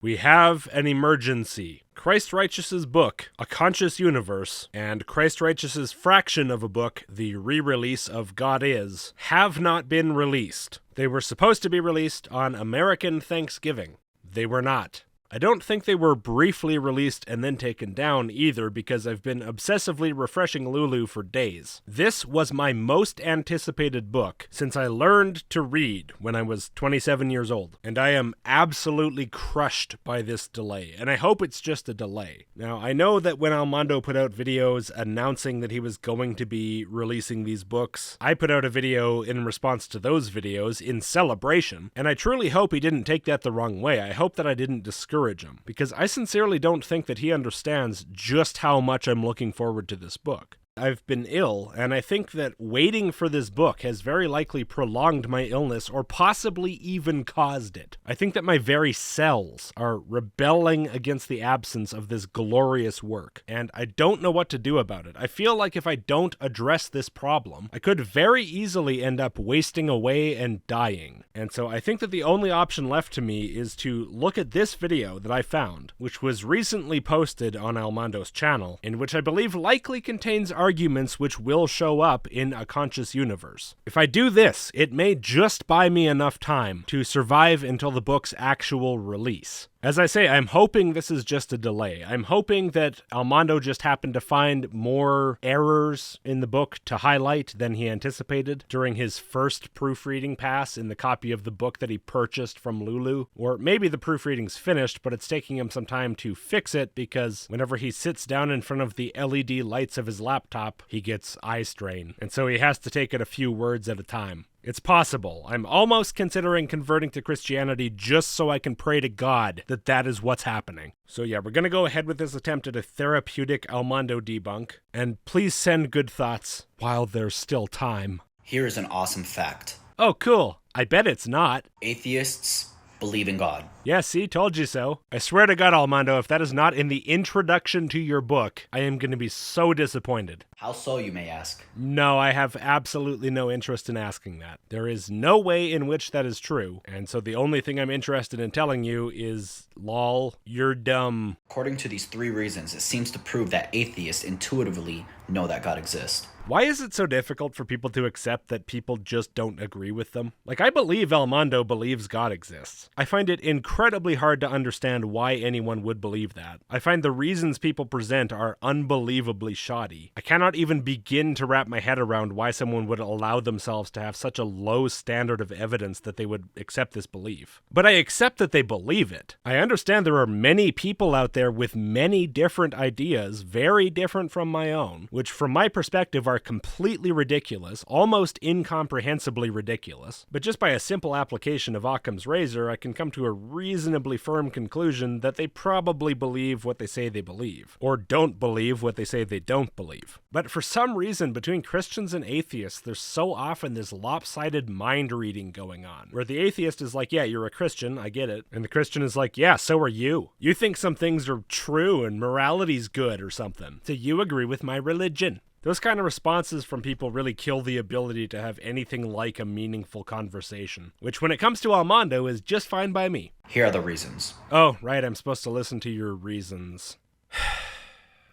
We have an emergency. Christ Righteous's book, A Conscious Universe, and Christ Righteous's fraction of a book, the re-release of God Is, have not been released. They were supposed to be released on American Thanksgiving. They were not. I don't think they were briefly released and then taken down either, because I've been obsessively refreshing Lulu for days. This was my most anticipated book since I learned to read when I was 27 years old, and I am absolutely crushed by this delay, and I hope it's just a delay. Now, I know that when Armando put out videos announcing that he was going to be releasing these books, I put out a video in response to those videos in celebration, and I truly hope he didn't take that the wrong way. I hope that I didn't discourage him, because I sincerely don't think that he understands just how much I'm looking forward to this book. I've been ill, and I think that waiting for this book has very likely prolonged my illness or possibly even caused it. I think that my very cells are rebelling against the absence of this glorious work, and I don't know what to do about it. I feel like if I don't address this problem, I could very easily end up wasting away and dying. And so I think that the only option left to me is to look at this video that I found, which was recently posted on Armando's channel, and which I believe likely contains arguments which will show up in A Conscious Universe. If I do this, it may just buy me enough time to survive until the book's actual release. As I say, I'm hoping this is just a delay. I'm hoping that Armando just happened to find more errors in the book to highlight than he anticipated during his first proofreading pass in the copy of the book that he purchased from Lulu. Or maybe the proofreading's finished, but it's taking him some time to fix it because whenever he sits down in front of the LED lights of his laptop, he gets eye strain. And so he has to take it a few words at a time. It's possible. I'm almost considering converting to Christianity just so I can pray to God that that is what's happening. So yeah, we're going to go ahead with this attempt at a therapeutic Armando debunk, and please send good thoughts while there's still time. Here is an awesome fact. Oh, cool. I bet it's not. Atheists believe in God. Yeah, see, told you so. I swear to God, Armando, if that is not in the introduction to your book, I am going to be so disappointed. How so, you may ask? No, I have absolutely no interest in asking that. There is no way in which that is true, and so the only thing I'm interested in telling you is, lol, you're dumb. According to these 3 reasons, it seems to prove that atheists intuitively know that God exists. Why is it so difficult for people to accept that people just don't agree with them? Like, I believe Armando believes God exists. I find it incredibly hard to understand why anyone would believe that. I find the reasons people present are unbelievably shoddy. I cannot even begin to wrap my head around why someone would allow themselves to have such a low standard of evidence that they would accept this belief. But I accept that they believe it. I understand there are many people out there with many different ideas, very different from my own, which from my perspective are completely ridiculous, almost incomprehensibly ridiculous, but just by a simple application of Occam's razor, I can come to a reasonably firm conclusion that they probably believe what they say they believe, or don't believe what they say they don't believe. But for some reason, between Christians and atheists, there's so often this lopsided mind reading going on, where the atheist is like, yeah, you're a Christian, I get it, and the Christian is like, yeah, so are you. You think some things are true and morality's good or something, so you agree with my religion. Those kind of responses from people really kill the ability to have anything like a meaningful conversation, which when it comes to Armando is just fine by me. Here are the reasons. Oh, right, I'm supposed to listen to your reasons.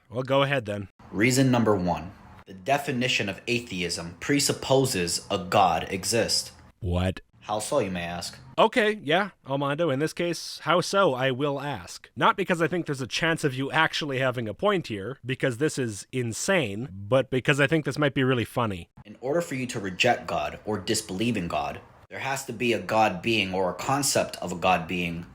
Well, go ahead then. Reason number 1. The definition of atheism presupposes a God exists. What? How so, you may ask? Okay, yeah, Armando, in this case, how so, I will ask. Not because I think there's a chance of you actually having a point here, because this is insane, but because I think this might be really funny. In order for you to reject God or disbelieve in God, there has to be a God being or a concept of a God being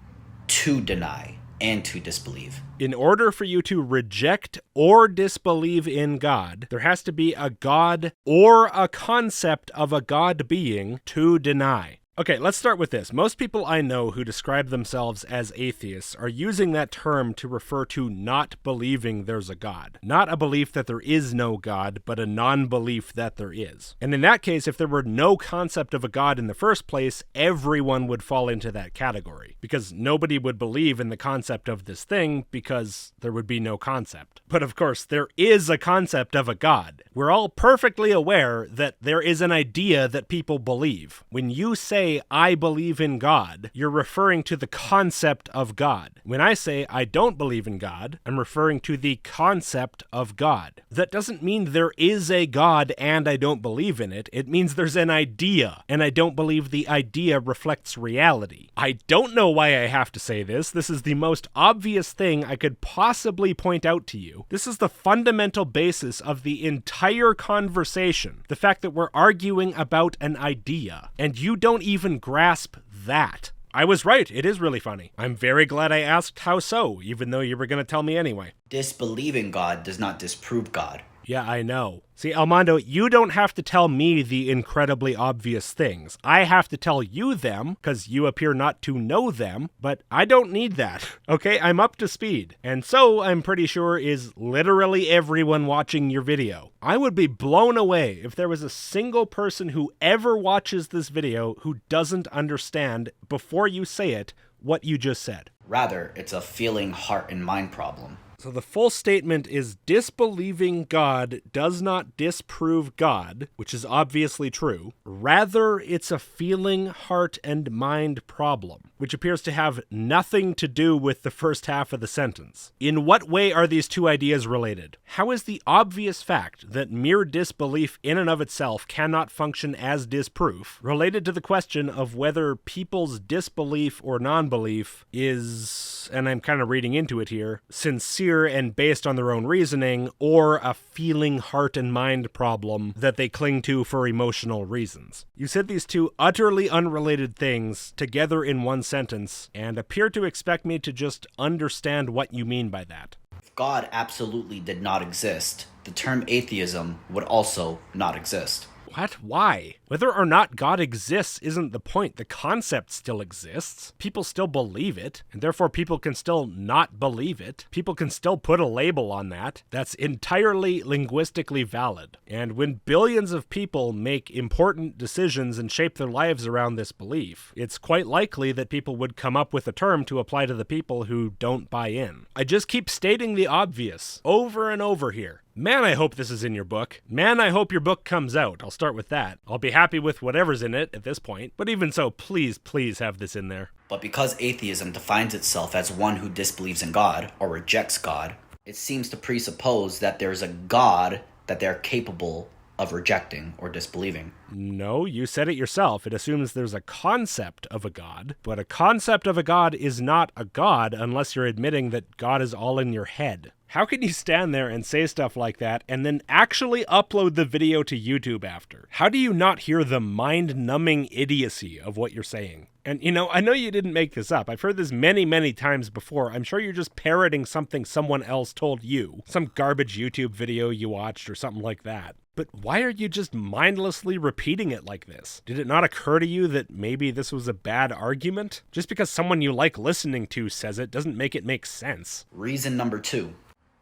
to deny and to disbelieve. In order for you to reject or disbelieve in God, there has to be a God or a concept of a God being to deny. Okay, let's start with this. Most people I know who describe themselves as atheists are using that term to refer to not believing there's a God. Not a belief that there is no God, but a non-belief that there is. And in that case, if there were no concept of a God in the first place, everyone would fall into that category. Because nobody would believe in the concept of this thing because there would be no concept. But of course, there is a concept of a God. We're all perfectly aware that there is an idea that people believe. When you say say, I believe in God, you're referring to the concept of God. When I say, I don't believe in God, I'm referring to the concept of God. That doesn't mean there is a God and I don't believe in it. It means there's an idea, and I don't believe the idea reflects reality. I don't know why I have to say this. This is the most obvious thing I could possibly point out to you. This is the fundamental basis of the entire conversation. The fact that we're arguing about an idea, and you don't even grasp that. I was right. It is really funny. I'm very glad I asked how so, even though you were going to tell me anyway. Disbelieving God does not disprove God. Yeah, I know. See, Armando, you don't have to tell me the incredibly obvious things. I have to tell you them, because you appear not to know them, but I don't need that, okay? I'm up to speed. And so, I'm pretty sure, is literally everyone watching your video. I would be blown away if there was a single person who ever watches this video who doesn't understand, before you say it, what you just said. Rather, it's a feeling, heart, and mind problem. So the full statement is disbelieving God does not disprove God, which is obviously true. Rather, it's a feeling, heart, and mind problem, which appears to have nothing to do with the first half of the sentence. In what way are these two ideas related? How is the obvious fact that mere disbelief in and of itself cannot function as disproof related to the question of whether people's disbelief or non-belief is, and I'm kind of reading into it here, sincere and based on their own reasoning, or a feeling, heart, and mind problem that they cling to for emotional reasons? You said these two utterly unrelated things together in one sentence, and appear to expect me to just understand what you mean by that. If God absolutely did not exist, the term atheism would also not exist. What? Why? Whether or not God exists isn't the point. The concept still exists. People still believe it, and therefore people can still not believe it. People can still put a label on that. That's entirely linguistically valid. And when billions of people make important decisions and shape their lives around this belief, it's quite likely that people would come up with a term to apply to the people who don't buy in. I just keep stating the obvious over and over here. Man, I hope this is in your book. Man, I hope your book comes out. I'll start with that. I'll be happy with whatever's in it at this point. But even so, please, please have this in there. But because atheism defines itself as one who disbelieves in God, or rejects God, it seems to presuppose that there's a God that they're capable of rejecting or disbelieving. No, you said it yourself. It assumes there's a concept of a God, but a concept of a God is not a God unless you're admitting that God is all in your head. How can you stand there and say stuff like that and then actually upload the video to YouTube after? How do you not hear the mind-numbing idiocy of what you're saying? And, I know you didn't make this up. I've heard this many, many times before. I'm sure you're just parroting something someone else told you. Some garbage YouTube video you watched or something like that. But why are you just mindlessly repeating it like this? Did it not occur to you that maybe this was a bad argument? Just because someone you like listening to says it doesn't make it make sense. Reason number 2.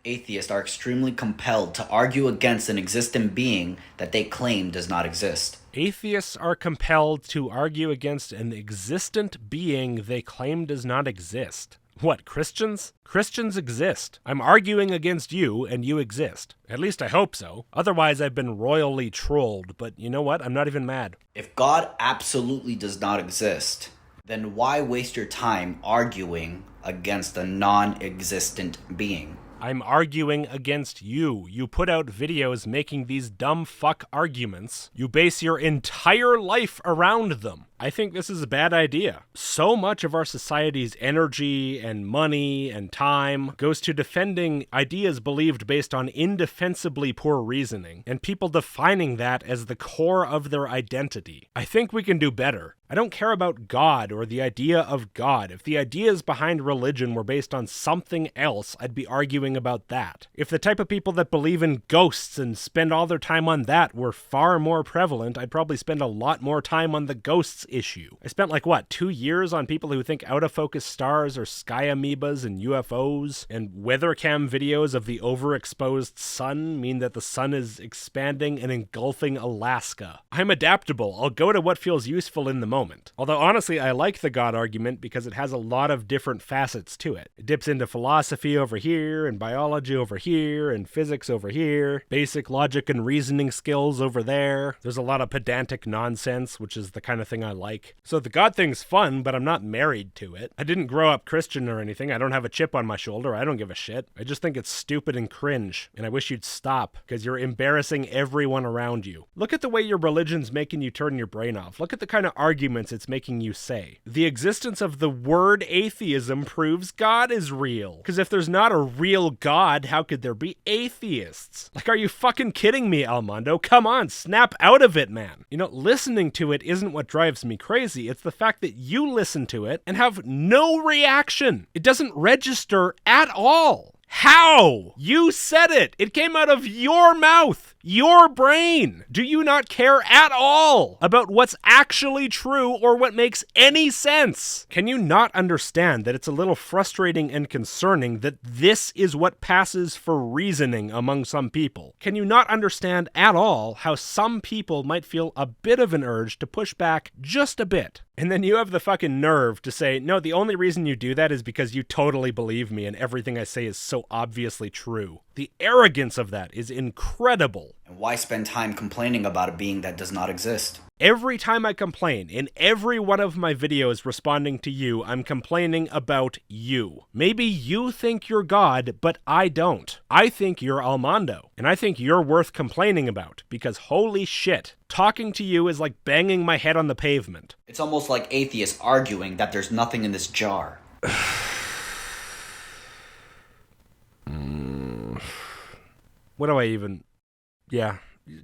Atheists are extremely compelled to argue against an existent being that they claim does not exist. Atheists are compelled to argue against an existent being they claim does not exist. What, Christians? Christians exist. I'm arguing against you, and you exist. At least I hope so. Otherwise, I've been royally trolled, but you know what? I'm not even mad. If God absolutely does not exist, then why waste your time arguing against a non-existent being? I'm arguing against you. You put out videos making these dumb fuck arguments. You base your entire life around them. I think this is a bad idea. So much of our society's energy and money and time goes to defending ideas believed based on indefensibly poor reasoning, and people defining that as the core of their identity. I think we can do better. I don't care about God or the idea of God. If the ideas behind religion were based on something else, I'd be arguing about that. If the type of people that believe in ghosts and spend all their time on that were far more prevalent, I'd probably spend a lot more time on the ghosts issue. I spent 2 years on people who think out-of-focus stars are sky amoebas and UFOs, and weather cam videos of the overexposed sun mean that the sun is expanding and engulfing Alaska. I'm adaptable. I'll go to what feels useful in the moment. Although honestly, I like the God argument because it has a lot of different facets to it. It dips into philosophy over here, and biology over here, and physics over here, basic logic and reasoning skills over there. There's a lot of pedantic nonsense, which is the kind of thing I like. So the God thing's fun, but I'm not married to it. I didn't grow up Christian or anything. I don't have a chip on my shoulder. I don't give a shit. I just think it's stupid and cringe, and I wish you'd stop, because you're embarrassing everyone around you. Look at the way your religion's making you turn your brain off. Look at the kind of arguments it's making you say. The existence of the word atheism proves God is real. Because if there's not a real God, how could there be atheists? Like, are you fucking kidding me, Almondo? Come on, snap out of it, man. You know, listening to it isn't what drives me crazy. It's the fact that you listen to it and have no reaction. It doesn't register at all. How? You said it. It came out of your mouth, your brain. Do you not care at all about what's actually true or what makes any sense? Can you not understand that it's a little frustrating and concerning that this is what passes for reasoning among some people? Can you not understand at all how some people might feel a bit of an urge to push back just a bit? And then you have the fucking nerve to say, no, the only reason you do that is because you totally believe me and everything I say is so obviously true. The arrogance of that is incredible. And why spend time complaining about a being that does not exist? Every time I complain, in every one of my videos responding to you, I'm complaining about you. Maybe you think you're God, but I don't. I think you're Almondo, and I think you're worth complaining about, because holy shit, talking to you is like banging my head on the pavement. It's almost like atheists arguing that there's nothing in this jar. What do I even... Yeah,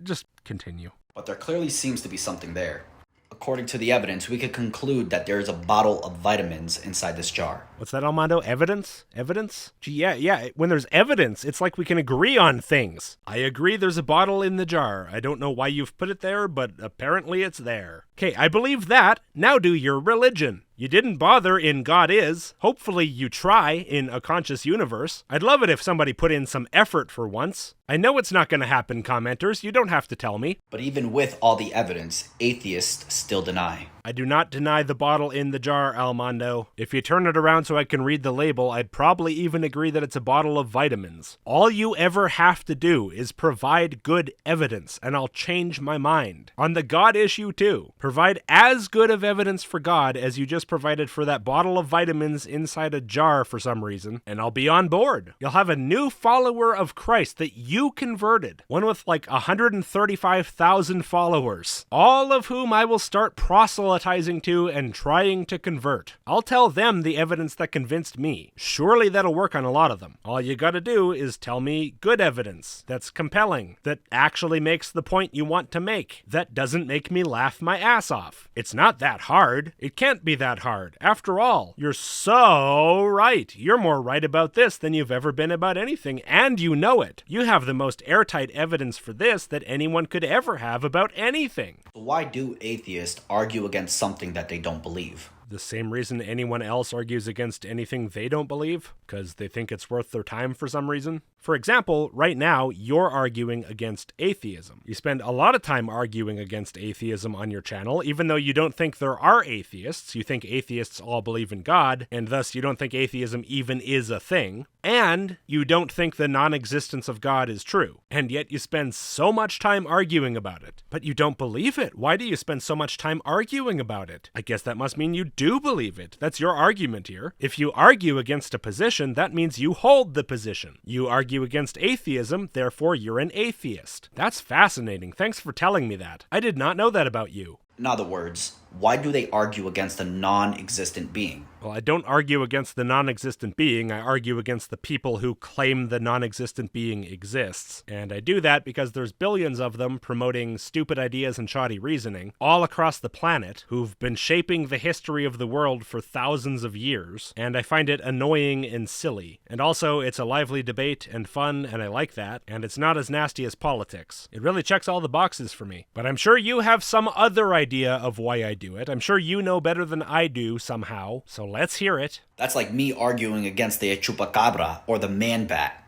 just continue. But there clearly seems to be something there. According to the evidence, we could conclude that there is a bottle of vitamins inside this jar. What's that, Almondo? Evidence? Evidence? Gee, yeah. When there's evidence, it's like we can agree on things. I agree there's a bottle in the jar. I don't know why you've put it there, but apparently it's there. Okay, I believe that. Now do your religion. You didn't bother in God Is. Hopefully you try in A Conscious Universe. I'd love it if somebody put in some effort for once. I know it's not going to happen, commenters. You don't have to tell me. But even with all the evidence, atheists still deny. I do not deny the bottle in the jar, Almondo. If you turn it around so I can read the label, I'd probably even agree that it's a bottle of vitamins. All you ever have to do is provide good evidence, and I'll change my mind. On the God issue, too. Provide as good of evidence for God as you just provided for that bottle of vitamins inside a jar for some reason, and I'll be on board. You'll have a new follower of Christ that you converted. One with like 135,000 followers. All of whom I will start proselytizing to and trying to convert. I'll tell them the evidence that convinced me. Surely that'll work on a lot of them. All you gotta do is tell me good evidence that's compelling, that actually makes the point you want to make, that doesn't make me laugh my ass off. It's not that hard. It can't be that hard. After all, you're so right. You're more right about this than you've ever been about anything, and you know it. You have the most airtight evidence for this that anyone could ever have about anything. Why do atheists argue against something that they don't believe? The same reason anyone else argues against anything they don't believe, because they think it's worth their time for some reason. For example, right now, you're arguing against atheism. You spend a lot of time arguing against atheism on your channel, even though you don't think there are atheists. You think atheists all believe in God, and thus you don't think atheism even is a thing. And you don't think the non-existence of God is true. And yet you spend so much time arguing about it. But you don't believe it. Why do you spend so much time arguing about it? I guess that must mean you do believe it. That's your argument here. If you argue against a position, that means you hold the position. You argue against atheism, therefore you're an atheist. That's fascinating. Thanks for telling me that. I did not know that about you. In other words, why do they argue against a non-existent being? Well, I don't argue against the non-existent being, I argue against the people who claim the non-existent being exists. And I do that because there's billions of them promoting stupid ideas and shoddy reasoning all across the planet who've been shaping the history of the world for thousands of years, and I find it annoying and silly. And also, it's a lively debate and fun, and I like that, and it's not as nasty as politics. It really checks all the boxes for me. But I'm sure you have some other idea of why I do it. I'm sure you know better than I do somehow, so let's hear it. That's like me arguing against the chupacabra or the man bat,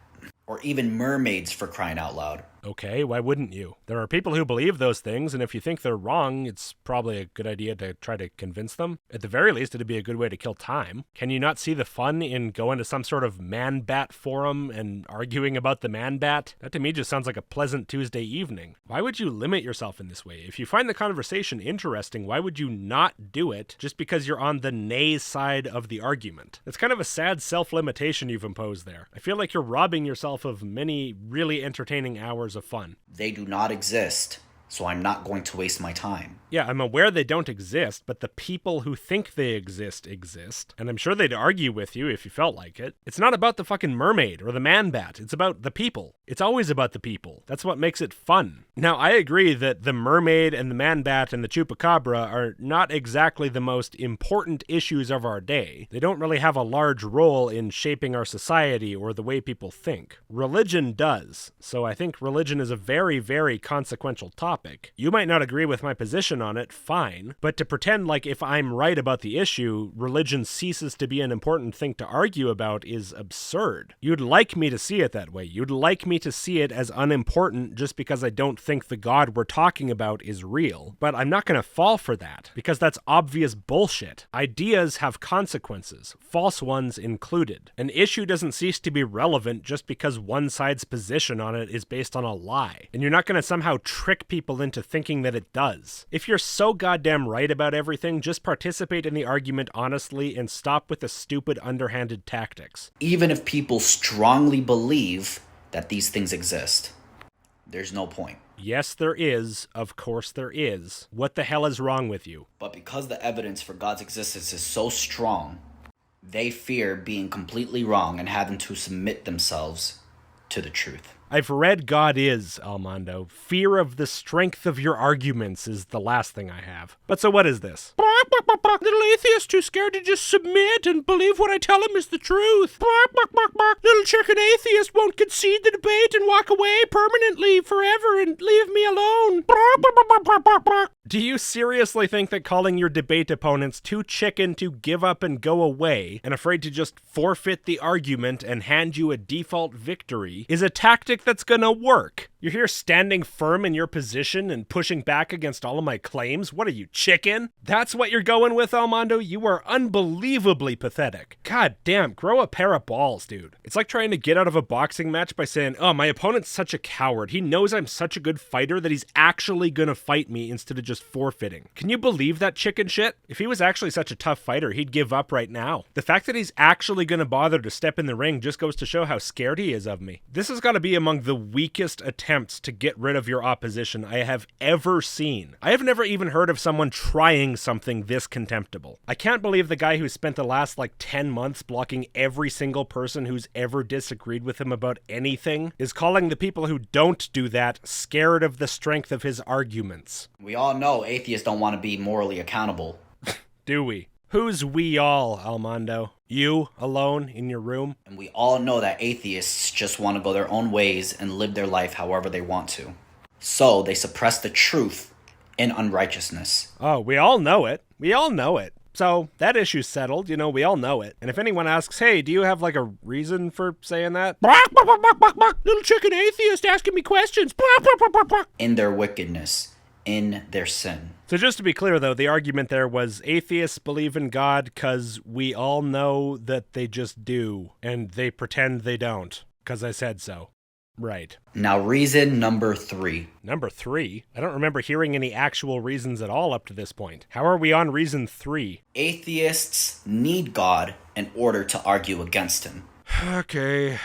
or even mermaids for crying out loud. Okay, why wouldn't you? There are people who believe those things, and if you think they're wrong, it's probably a good idea to try to convince them. At the very least, it'd be a good way to kill time. Can you not see the fun in going to some sort of man-bat forum and arguing about the man-bat? That to me just sounds like a pleasant Tuesday evening. Why would you limit yourself in this way? If you find the conversation interesting, why would you not do it just because you're on the nay side of the argument? It's kind of a sad self-limitation you've imposed there. I feel like you're robbing yourself of many really entertaining hours of fun. They do not exist, so I'm not going to waste my time. Yeah, I'm aware they don't exist, but the people who think they exist, and I'm sure they'd argue with you if you felt like it. It's not about the fucking mermaid or the man-bat, it's about the people. It's always about the people. That's what makes it fun. Now, I agree that the mermaid and the man-bat and the chupacabra are not exactly the most important issues of our day. They don't really have a large role in shaping our society or the way people think. Religion does, so I think religion is a very, very consequential topic. You might not agree with my position on it, fine, but to pretend like if I'm right about the issue, religion ceases to be an important thing to argue about is absurd. You'd like me to see it that way. You'd like me to see it as unimportant just because I don't think the God we're talking about is real. But I'm not going to fall for that, because that's obvious bullshit. Ideas have consequences, false ones included. An issue doesn't cease to be relevant just because one side's position on it is based on a lie. And you're not going to somehow trick people into thinking that it does. If you're so goddamn right about everything, just participate in the argument honestly and stop with the stupid underhanded tactics. Even if people strongly believe that these things exist, there's no point. Yes, there is. Of course there is. What the hell is wrong with you? But because the evidence for God's existence is so strong, they fear being completely wrong and having to submit themselves to the truth. I've read God Is, Almondo. Fear of the strength of your arguments is the last thing I have. But so what is this? Little atheist too scared to just submit and believe what I tell him is the truth. Little chicken atheist won't concede the debate and walk away permanently forever and leave me alone. Do you seriously think that calling your debate opponents too chicken to give up and go away and afraid to just forfeit the argument and hand you a default victory is a tactic that's gonna work? You're here standing firm in your position and pushing back against all of my claims? What are you, chicken? That's what you're going with, Almondo? You are unbelievably pathetic. God damn, grow a pair of balls, dude. It's like trying to get out of a boxing match by saying, oh, my opponent's such a coward. He knows I'm such a good fighter that he's actually gonna fight me instead of just forfeiting. Can you believe that chicken shit? If he was actually such a tough fighter, he'd give up right now. The fact that he's actually gonna bother to step in the ring just goes to show how scared he is of me. This has got to be among the weakest attempts to get rid of your opposition I have ever seen. I have never even heard of someone trying something this contemptible. I can't believe the guy who spent the last 10 months blocking every single person who's ever disagreed with him about anything is calling the people who don't do that scared of the strength of his arguments. We all know atheists don't want to be morally accountable. Do we? Who's we all, Almondo? You, alone, in your room? And we all know that atheists just want to go their own ways and live their life however they want to. So they suppress the truth in unrighteousness. Oh, we all know it. We all know it. So that issue's settled, we all know it. And if anyone asks, hey, do you have a reason for saying that? Little chicken atheist asking me questions. In their wickedness, in their sin. So just to be clear, though, the argument there was atheists believe in God because we all know that they just do, and they pretend they don't, because I said so. Right. Now, reason number 3. Number 3? I don't remember hearing any actual reasons at all up to this point. How are we on reason 3? Atheists need God in order to argue against him. Okay,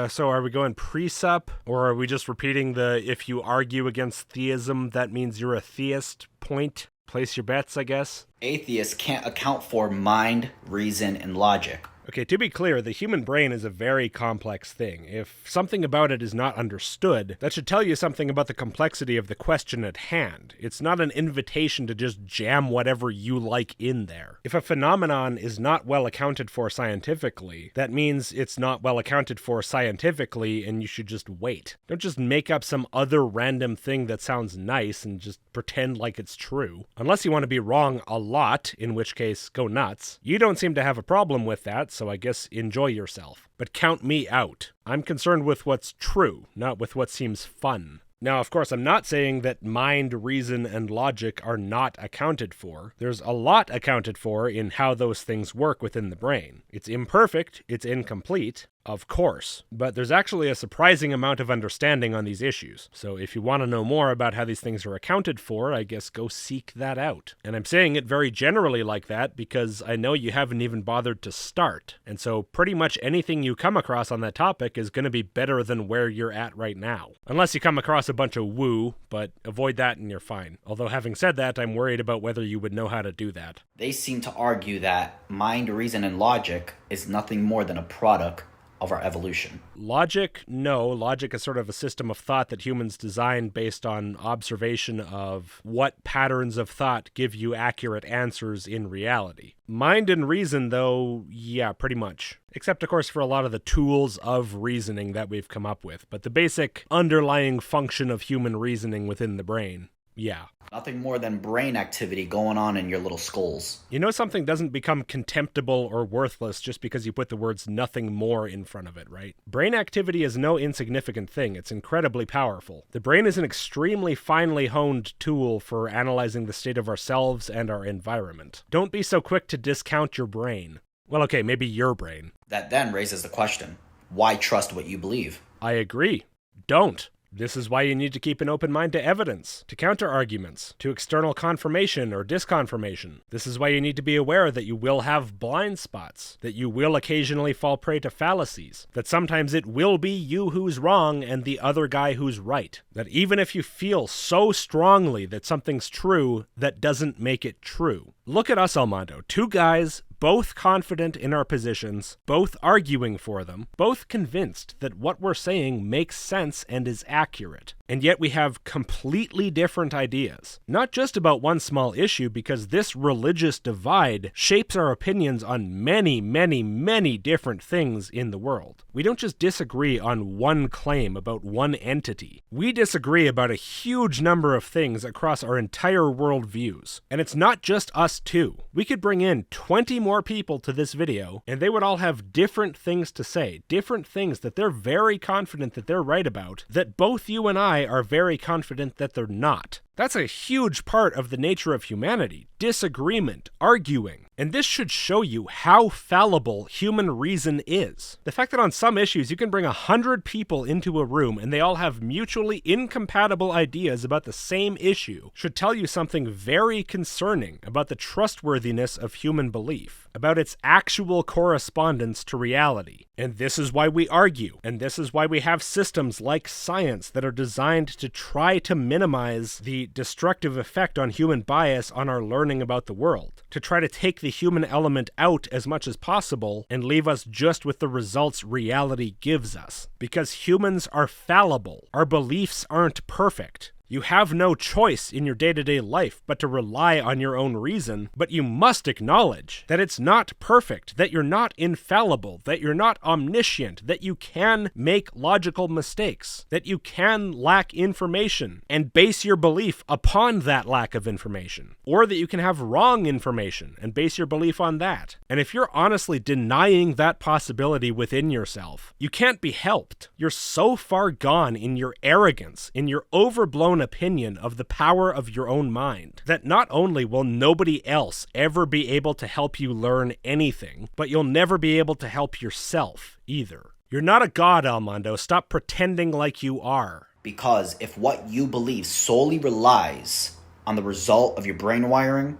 so are we going presup, or are we just repeating the if you argue against theism, that means you're a theist point? Place your bets, I guess. Atheists can't account for mind, reason, and logic. Okay, to be clear, the human brain is a very complex thing. If something about it is not understood, that should tell you something about the complexity of the question at hand. It's not an invitation to just jam whatever you like in there. If a phenomenon is not well accounted for scientifically, that means it's not well accounted for scientifically and you should just wait. Don't just make up some other random thing that sounds nice and just pretend like it's true. Unless you want to be wrong a lot, in which case, go nuts. You don't seem to have a problem with that, so I guess enjoy yourself. But count me out. I'm concerned with what's true, not with what seems fun. Now, of course, I'm not saying that mind, reason, and logic are not accounted for. There's a lot accounted for in how those things work within the brain. It's imperfect, it's incomplete, of course, but there's actually a surprising amount of understanding on these issues. So if you want to know more about how these things are accounted for, I guess go seek that out. And I'm saying it very generally like that because I know you haven't even bothered to start. And so pretty much anything you come across on that topic is going to be better than where you're at right now. Unless you come across a bunch of woo, but avoid that and you're fine. Although having said that, I'm worried about whether you would know how to do that. They seem to argue that mind, reason, and logic is nothing more than a product of our evolution. Logic, no. Logic is sort of a system of thought that humans design based on observation of what patterns of thought give you accurate answers in reality. Mind and reason, though, yeah, pretty much. Except, of course, for a lot of the tools of reasoning that we've come up with. But the basic underlying function of human reasoning within the brain, yeah. Nothing more than brain activity going on in your little skulls. You know something doesn't become contemptible or worthless just because you put the words nothing more in front of it, right? Brain activity is no insignificant thing. It's incredibly powerful. The brain is an extremely finely honed tool for analyzing the state of ourselves and our environment. Don't be so quick to discount your brain. Well, okay, maybe your brain. That then raises the question, why trust what you believe? I agree. Don't. This is why you need to keep an open mind to evidence, to counter-arguments, to external confirmation or disconfirmation. This is why you need to be aware that you will have blind spots, that you will occasionally fall prey to fallacies, that sometimes it will be you who's wrong and the other guy who's right, that even if you feel so strongly that something's true, that doesn't make it true. Look at us, Almondo, two guys, both confident in our positions, both arguing for them, both convinced that what we're saying makes sense and is accurate. And yet we have completely different ideas. Not just about one small issue, because this religious divide shapes our opinions on many, many, many different things in the world. We don't just disagree on one claim about one entity. We disagree about a huge number of things across our entire worldviews. And it's not just us two. We could bring in 20 more people to this video, and they would all have different things to say, different things that they're very confident that they're right about, that both you and I are very confident that they're not. That's a huge part of the nature of humanity, disagreement, arguing. And this should show you how fallible human reason is. The fact that on some issues you can bring 100 people into a room and they all have mutually incompatible ideas about the same issue should tell you something very concerning about the trustworthiness of human belief, about its actual correspondence to reality. And this is why we argue, and this is why we have systems like science that are designed to try to minimize the destructive effect on human bias on our learning about the world, to try to take the human element out as much as possible and leave us just with the results reality gives us. Because humans are fallible. Our beliefs aren't perfect. You have no choice in your day-to-day life but to rely on your own reason, but you must acknowledge that it's not perfect, that you're not infallible, that you're not omniscient, that you can make logical mistakes, that you can lack information and base your belief upon that lack of information, or that you can have wrong information and base your belief on that. And if you're honestly denying that possibility within yourself, you can't be helped. You're so far gone in your arrogance, in your overblown opinion of the power of your own mind, that not only will nobody else ever be able to help you learn anything, but you'll never be able to help yourself either. You're not a god, Almondo. Stop pretending like you are. Because if what you believe solely relies on the result of your brain wiring,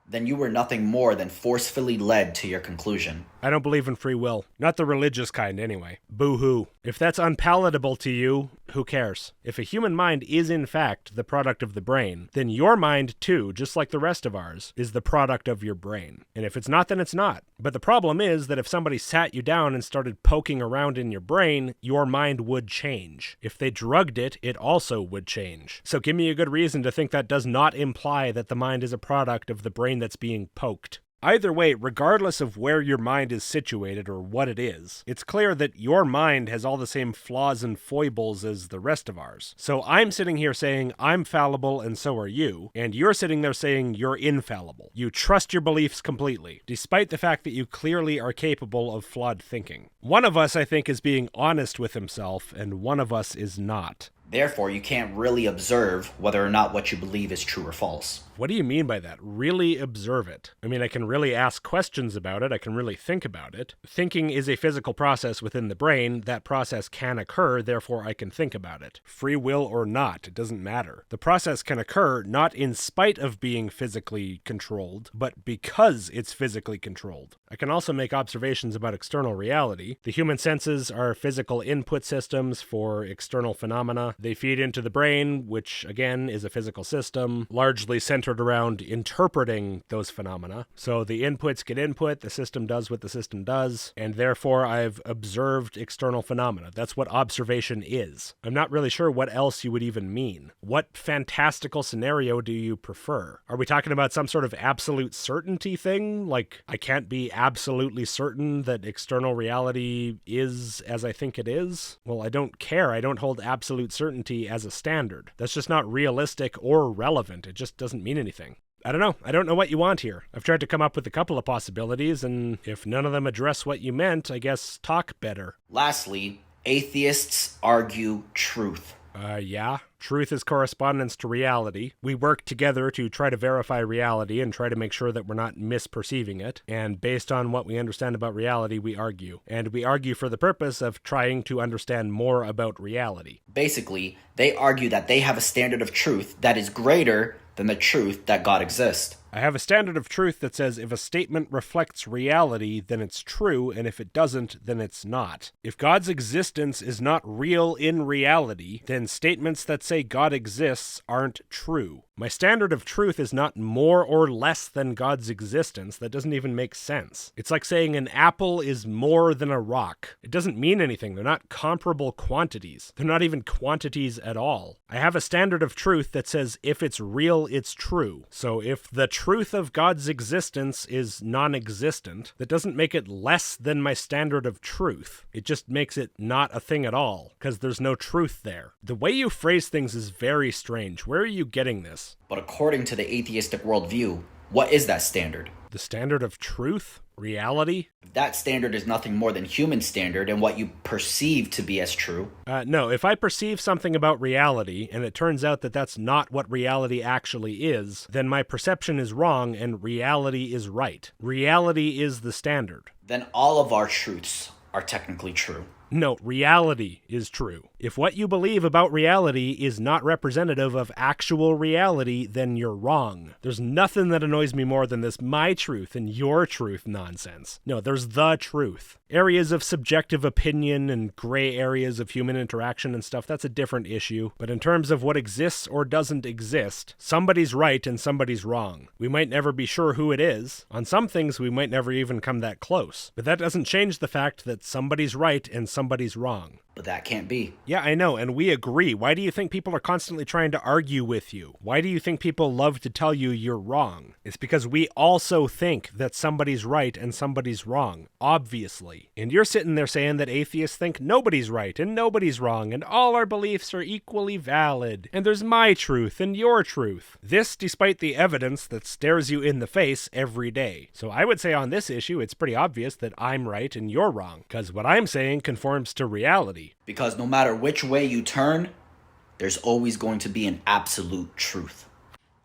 then you were nothing more than forcefully led to your conclusion. I don't believe in free will. Not the religious kind, anyway. Boo-hoo. If that's unpalatable to you, who cares? If a human mind is in fact the product of the brain, then your mind too, just like the rest of ours, is the product of your brain. And if it's not, then it's not. But the problem is that if somebody sat you down and started poking around in your brain, your mind would change. If they drugged it, it also would change. So give me a good reason to think that does not imply that the mind is a product of the brain that's being poked. Either way, regardless of where your mind is situated or what it is, it's clear that your mind has all the same flaws and foibles as the rest of ours. So I'm sitting here saying I'm fallible and so are you, and you're sitting there saying you're infallible. You trust your beliefs completely, despite the fact that you clearly are capable of flawed thinking. One of us, I think, is being honest with himself, and one of us is not. Therefore, you can't really observe whether or not what you believe is true or false. What do you mean by that? Really observe it? I mean, I can really ask questions about it. I can really think about it. Thinking is a physical process within the brain. That process can occur, therefore I can think about it. Free will or not, it doesn't matter. The process can occur not in spite of being physically controlled, but because it's physically controlled. I can also make observations about external reality. The human senses are physical input systems for external phenomena. They feed into the brain, which again is a physical system, largely centered around interpreting those phenomena. So the inputs get input, the system does what the system does, and therefore I've observed external phenomena. That's what observation is. I'm not really sure what else you would even mean. What fantastical scenario do you prefer? Are we talking about some sort of absolute certainty thing? Like, I can't be absolutely certain that external reality is as I think it is? Well, I don't care. I don't hold absolute certainty as a standard. That's just not realistic or relevant. It just doesn't mean anything. I don't know. I don't know what you want here. I've tried to come up with a couple of possibilities, and if none of them address what you meant, I guess talk better. Lastly, atheists argue truth. Yeah. Truth is correspondence to reality. We work together to try to verify reality and try to make sure that we're not misperceiving it. And based on what we understand about reality, we argue. And we argue for the purpose of trying to understand more about reality. Basically, they argue that they have a standard of truth that is greater than the truth that God exists. I have a standard of truth that says if a statement reflects reality, then it's true, and if it doesn't, then it's not. If God's existence is not real in reality, then statements that say God exists aren't true. My standard of truth is not more or less than God's existence. That doesn't even make sense. It's like saying an apple is more than a rock. It doesn't mean anything. They're not comparable quantities. They're not even quantities at all. I have a standard of truth that says if it's real, it's true. So if the truth of God's existence is non-existent, that doesn't make it less than my standard of truth. It just makes it not a thing at all, because there's no truth there. The way you phrase things is very strange. Where are you getting this? But according to the atheistic worldview, what is that standard? The standard of truth? Reality? That standard is nothing more than human standard and what you perceive to be as true. No, if I perceive something about reality, and it turns out that that's not what reality actually is, then my perception is wrong and reality is right. Reality is the standard. Then all of our truths are technically true. No, reality is true. If what you believe about reality is not representative of actual reality, then you're wrong. There's nothing that annoys me more than this my truth and your truth nonsense. No, there's the truth. Areas of subjective opinion and gray areas of human interaction and stuff, that's a different issue. But in terms of what exists or doesn't exist, somebody's right and somebody's wrong. We might never be sure who it is. On some things, we might never even come that close. But that doesn't change the fact that somebody's right and somebody's wrong. But that can't be. Yeah, I know, and we agree. Why do you think people are constantly trying to argue with you? Why do you think people love to tell you you're wrong? It's because we also think that somebody's right and somebody's wrong, obviously. And you're sitting there saying that atheists think nobody's right and nobody's wrong, and all our beliefs are equally valid, and there's my truth and your truth. This despite the evidence that stares you in the face every day. So I would say on this issue, it's pretty obvious that I'm right and you're wrong, because what I'm saying conforms to reality. Because no matter which way you turn, there's always going to be an absolute truth.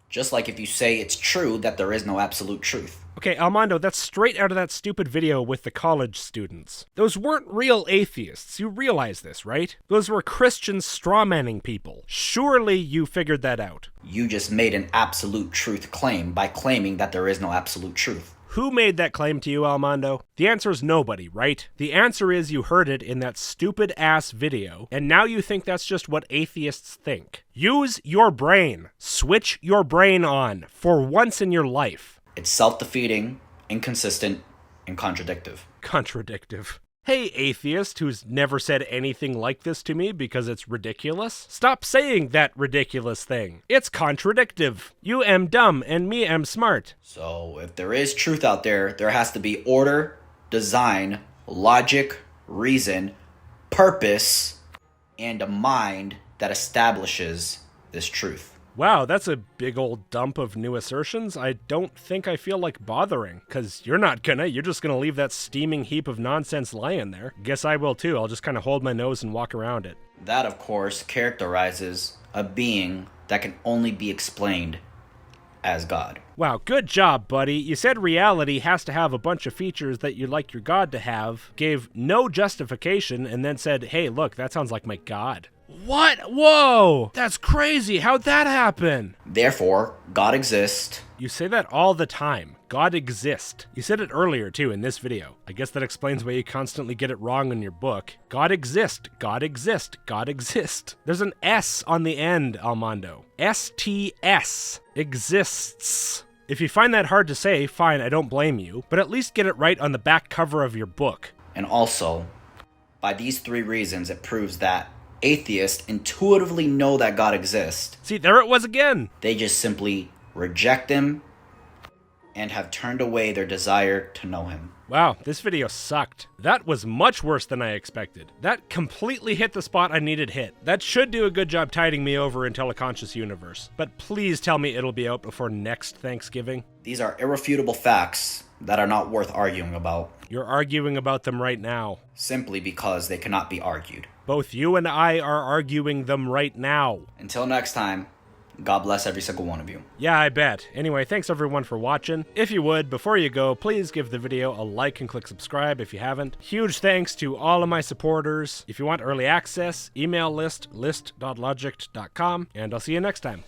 Just like if you say it's true that there is no absolute truth. Okay, Almondo, that's straight out of that stupid video with the college students. Those weren't real atheists. You realize this, right? Those were Christians strawmanning people. Surely you figured that out. You just made an absolute truth claim by claiming that there is no absolute truth. Who made that claim to you, Almondo? The answer is nobody, right? The answer is you heard it in that stupid-ass video, and now you think that's just what atheists think. Use your brain. Switch your brain on for once in your life. It's self-defeating, inconsistent, and contradictive. Contradictive. Hey, atheist who's never said anything like this to me because it's ridiculous. Stop saying that ridiculous thing. It's contradictive. You am dumb and me am smart. So if there is truth out there, there has to be order, design, logic, reason, purpose, and a mind that establishes this truth. Wow, that's a big old dump of new assertions. I don't think I feel like bothering, because you're not gonna. You're just gonna leave that steaming heap of nonsense laying there. Guess I will too. I'll just kind of hold my nose and walk around it. That, of course, characterizes a being that can only be explained as God. Wow, good job, buddy. You said reality has to have a bunch of features that you'd like your God to have, gave no justification, and then said, hey, look, that sounds like my God. What? Whoa! That's crazy! How'd that happen? Therefore, God exists. You say that all the time. God exists. You said it earlier, too, in this video. I guess that explains why you constantly get it wrong in your book. God exists. God exists. God exists. There's an S on the end, Almondo. STS. Exists. If you find that hard to say, fine, I don't blame you, but at least get it right on the back cover of your book. And also, by these three reasons, it proves that atheists intuitively know that God exists. See, there it was again. They just simply reject him and have turned away their desire to know him. Wow, this video sucked. That was much worse than I expected. That completely hit the spot I needed hit. That should do a good job tiding me over in Teleconscious Universe. But please tell me it'll be out before next Thanksgiving. These are irrefutable facts that are not worth arguing about. You're arguing about them right now. Simply because they cannot be argued. Both you and I are arguing them right now. Until next time, God bless every single one of you. Yeah, I bet. Anyway, thanks everyone for watching. If you would, before you go, please give the video a like and click subscribe if you haven't. Huge thanks to all of my supporters. If you want early access, email list.logicked.com, and I'll see you next time.